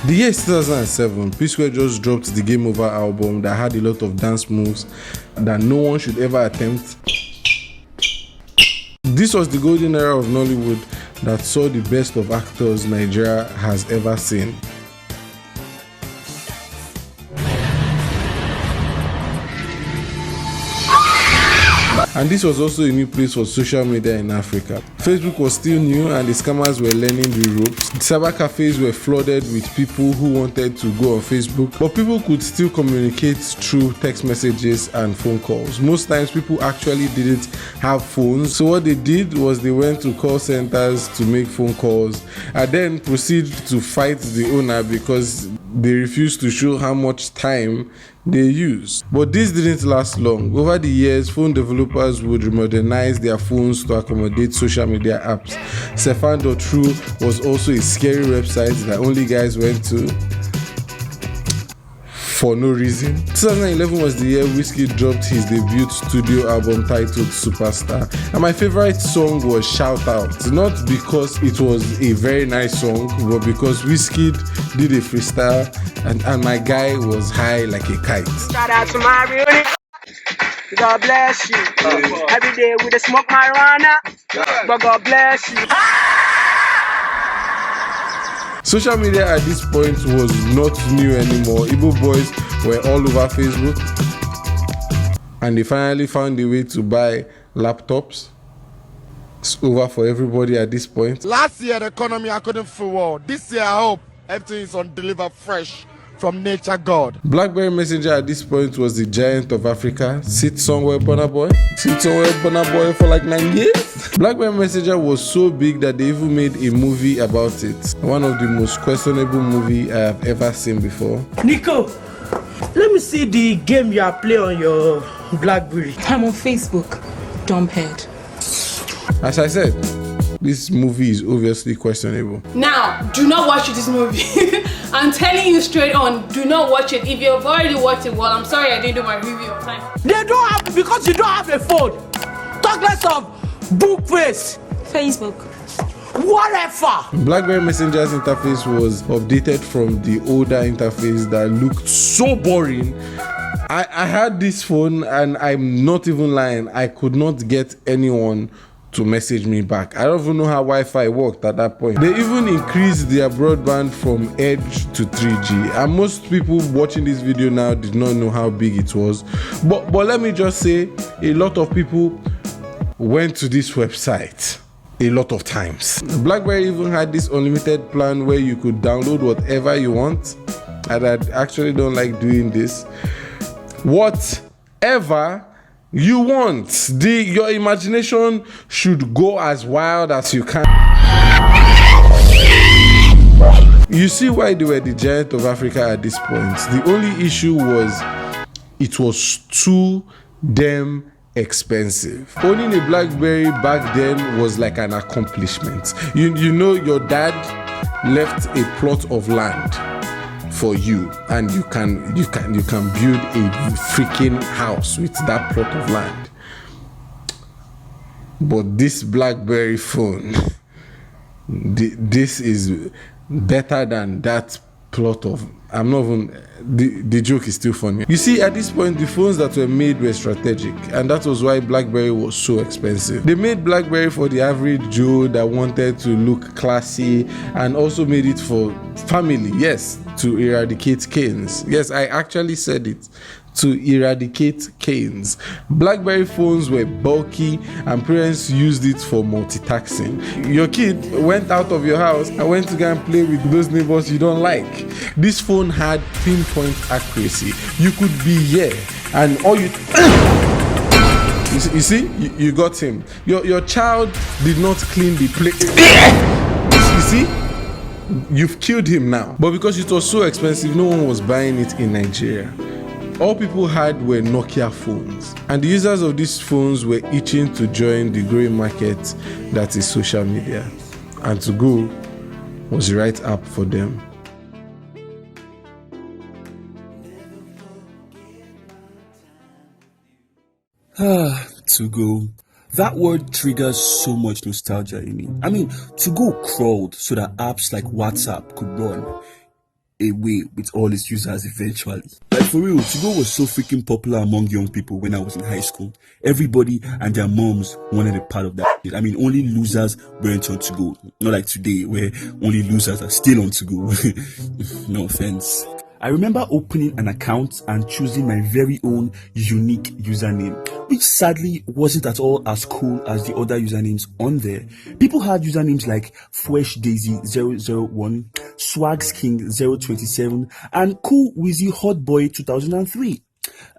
The year is 2007, P-Square just dropped the Game Over album that had a lot of dance moves that no one should ever attempt. This was the golden era of Nollywood that saw the best of actors Nigeria has ever seen. And this was also a new place for social media in Africa. Facebook was still new and the scammers were learning the ropes. The cyber cafes were flooded with people who wanted to go on Facebook, but people could still communicate through text messages and phone calls. Most times people actually didn't have phones, so what they did was they went to call centers to make phone calls and then proceed to fight the owner because they refused to show how much time they used. But this didn't last long. Over the years, phone developers would modernize their phones to accommodate social media apps. Sefan.ru was also a scary website that only guys went to for no reason. 2011 was the year Wizkid dropped his debut studio album titled Superstar, and my favorite song was Shout Out. Not because it was a very nice song, but because Wizkid did a freestyle and my guy was high like a kite. Shout out to my unit. God bless you. Every day we the smoke marijuana, but God bless you. Social media at this point was not new anymore. Igbo boys were all over Facebook and they finally found a way to buy laptops. It's over for everybody at this point. Last year the economy I couldn't forward. This year I hope everything is on deliver fresh from nature God. Blackberry Messenger at this point was the giant of Africa. Sit somewhere, Burna Boy. Sit somewhere, Burna Boy for like 9 years. Blackberry Messenger was so big that they even made a movie about it. One of the most questionable movies I have ever seen before. Nico, let me see the game you are playing on your Blackberry. I'm on Facebook, dumbhead. As I said, this movie is obviously questionable. Now, do not watch this movie. I'm telling you straight on, do not watch it. If you've already watched it, well, I'm sorry I didn't do my review on time. They don't have, because you don't have a phone. Talk less of book face. Facebook. Whatever. Blackberry Messenger's interface was updated from the older interface that looked so boring. I had this phone and I'm not even lying, I could not get anyone to message me back. I don't even know how Wi-Fi worked at that point. They even increased their broadband from Edge to 3G, and most people watching this video now did not know how big it was. But let me just say, a lot of people went to this website a lot of times. BlackBerry even had this unlimited plan where you could download whatever you want, and I actually don't like doing this. Whatever you want. Your imagination should go as wild as you can. You see why they were the giant of Africa at this point. The only issue was it was too damn expensive. Owning a BlackBerry back then was like an accomplishment. You know, your dad left a plot of land for you and you can build a freaking house with that plot of land. But this BlackBerry phone, this is better than that plot of, I'm not even, the joke is still funny. You see, at this point, the phones that were made were strategic, and that was why BlackBerry was so expensive. They made BlackBerry for the average Joe that wanted to look classy, and also made it for family, yes, to eradicate canes. Yes, I actually said it. To eradicate canes. BlackBerry phones were bulky and parents used it for multitasking. Your kid went out of your house and went to go and play with those neighbors you don't like. This phone had pinpoint accuracy. You could be here and all you see, you got him. Your child did not clean the plate. You see, you've killed him now. But because it was so expensive, no one was buying it in Nigeria. All people had were Nokia phones, and the users of these phones were itching to join the growing market that is social media, and to go was the right app for them. To go. That word triggers so much nostalgia in me. I mean, to go crawled so that apps like WhatsApp could run. away with all its users eventually. Like for real, 2go was so freaking popular among young people when I was in high school. Everybody and their moms wanted a part of that shit. I mean, only losers weren't on 2go. Not like today, where only losers are still on 2go. No offense. I remember opening an account and choosing my very own unique username, which sadly wasn't at all as cool as the other usernames on there. People had usernames like FreshDaisy001, SwagsKing027, and Cool Wizzy Hotboy 2003.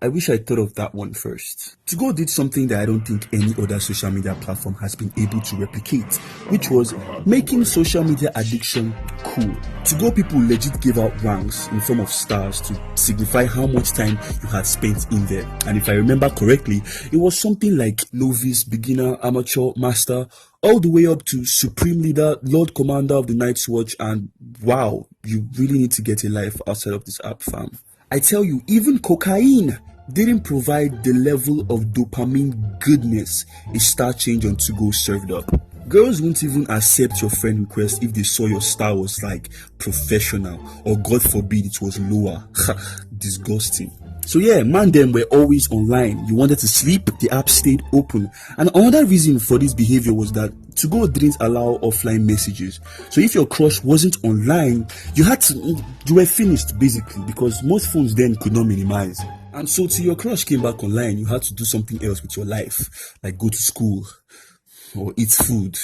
I wish I thought of that one first. 2go did something that I don't think any other social media platform has been able to replicate, which was making social media addiction cool. 2go people legit gave out ranks in form of stars to signify how much time you had spent in there. And if I remember correctly, it was something like novice, beginner, amateur, master, all the way up to supreme leader, Lord Commander of the Night's Watch, and wow, you really need to get a life outside of this app, fam. I tell you, even cocaine didn't provide the level of dopamine goodness a star change on 2go served up. Girls won't even accept your friend request if they saw your star was like professional, or God forbid it was lower. Disgusting. So yeah, man, them were always online. You wanted to sleep, the app stayed open. And another reason for this behavior was that 2go didn't allow offline messages. So if your crush wasn't online, you were finished basically, because most phones then could not minimize. And so till your crush came back online, you had to do something else with your life, like go to school or eat food.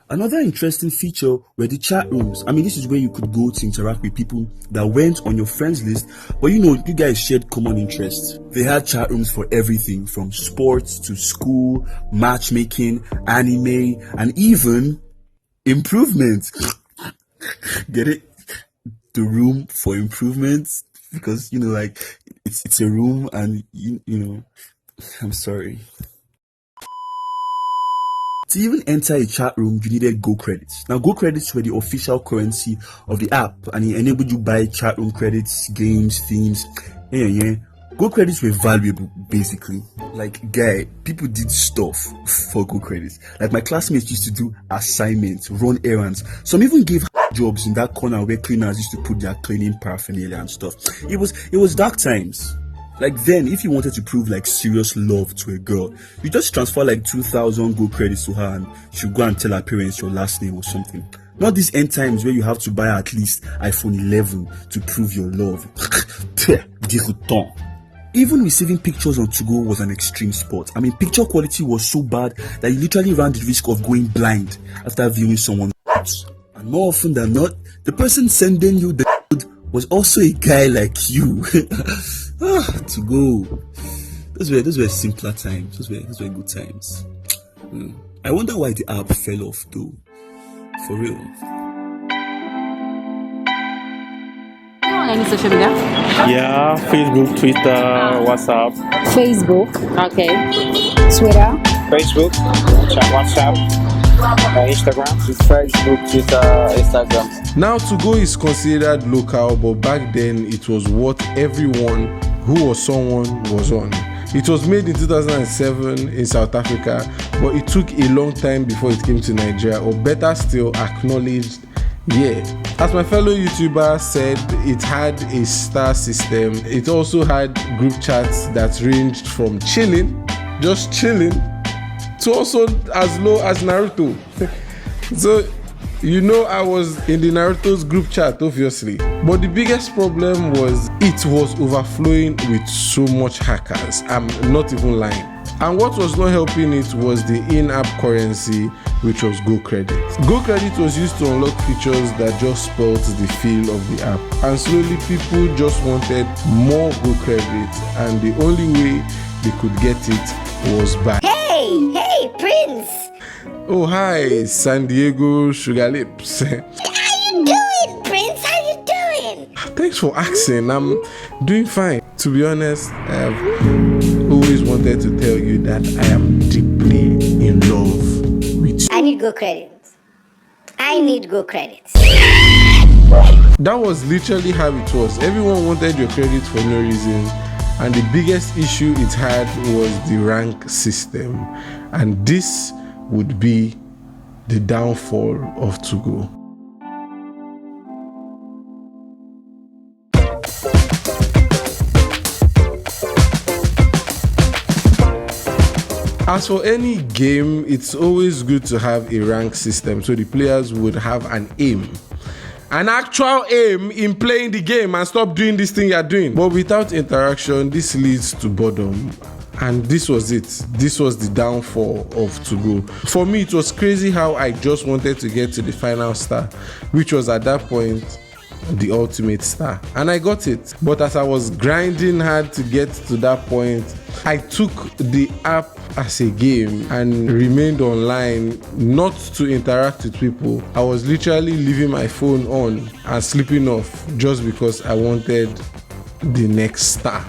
Another interesting feature were the chat rooms. I mean, this is where you could go to interact with people that weren't on your friends list, but you guys shared common interests. They had chat rooms for everything from sports to school, matchmaking, anime, and even improvement. Get it? The room for improvement, because it's a room, and I'm sorry. To even enter a chat room, you needed Go credits. Now, Go credits were the official currency of the app, and it enabled you to buy chat room credits, games, themes. Yeah. Go credits were valuable, basically. Like, people did stuff for Go credits. Like, my classmates used to do assignments, run errands. Some even gave jobs in that corner where cleaners used to put their cleaning paraphernalia and stuff. It was dark times. Like then, if you wanted to prove like serious love to a girl, you just transfer like 2,000 Go credits to her and she'll go and tell her parents your last name or something. Not these end times where you have to buy at least iPhone 11 to prove your love. Even receiving pictures on 2go was an extreme sport. I mean, picture quality was so bad that you literally ran the risk of going blind after viewing someone's photos. And more often than not, the person sending you the was also a guy like you. 2go. Those were simpler times. Those were good times. I wonder why the app fell off though. For real. You on any social media? Yeah, Facebook, Twitter, WhatsApp. Facebook. Okay. Twitter. Facebook, WhatsApp, Instagram. It's Facebook, Twitter, Instagram. Now 2go is considered local, but back then it was what everyone who was someone was on. It was made in 2007 in South Africa, but it took a long time before it came to Nigeria, or better still, acknowledged. Yeah, as my fellow YouTuber said, it had a star system. It also had group chats that ranged from just chilling, to also as low as Naruto. So, I was in the Naruto's group chat, obviously. But the biggest problem was it was overflowing with so much hackers. I'm not even lying. And what was not helping it was the in-app currency, which was Go Credit. Go Credit was used to unlock features that just spoilt the feel of the app. And slowly people just wanted more Go Credit, and the only way they could get it was by... Hey, Prince! Oh, hi, San Diego Sugar Lips. How you doing, Prince? How you doing? Thanks for asking. I'm doing fine. To be honest, I've always wanted to tell you that I am deeply in love with you. I need Go credits. That was literally how it was. Everyone wanted your credit for no reason. And the biggest issue it had was the rank system. And this would be the downfall of 2go. As for any game, it's always good to have a rank system so the players would have an aim. An actual aim in playing the game and stop doing this thing you're doing. But without interaction, this leads to boredom. And this was it. This was the downfall of 2Go. For me, it was crazy how I just wanted to get to the final star, which was at that point the ultimate star, and I got it. But as I was grinding hard to get to that point, I took the app as a game and remained online, not to interact with people. I was literally leaving my phone on and sleeping off just because I wanted the next star.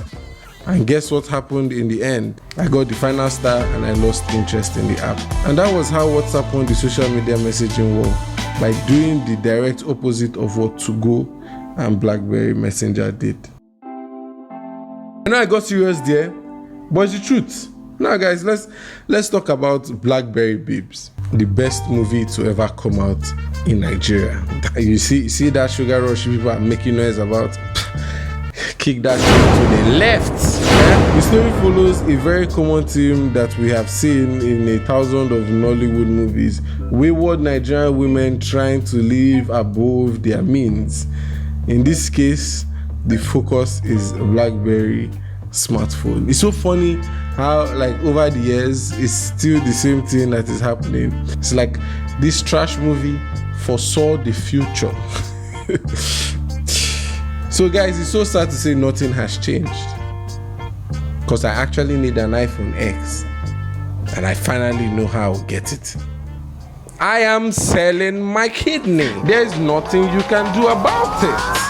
And guess what happened in the end? I got the final star and I lost interest in the app. And that was how WhatsApp won the social media messaging war, by doing the direct opposite of what 2Go and BlackBerry Messenger did. I know I got serious there, but it's the truth. Now guys, let's talk about BlackBerry Babes, the best movie to ever come out in Nigeria. You see that Sugar Rush people are making noise about? Kick that shit to the left. The story follows a very common theme that we have seen in 1,000 of Nollywood movies: wayward Nigerian women trying to live above their means. In this case, the focus is a BlackBerry smartphone. It's so funny how, like, over the years, it's still the same thing that is happening. It's like this trash movie foresaw the future. So guys, it's so sad to say nothing has changed, because I actually need an iPhone X and I finally know how to get it. I am selling my kidney. There's nothing you can do about it.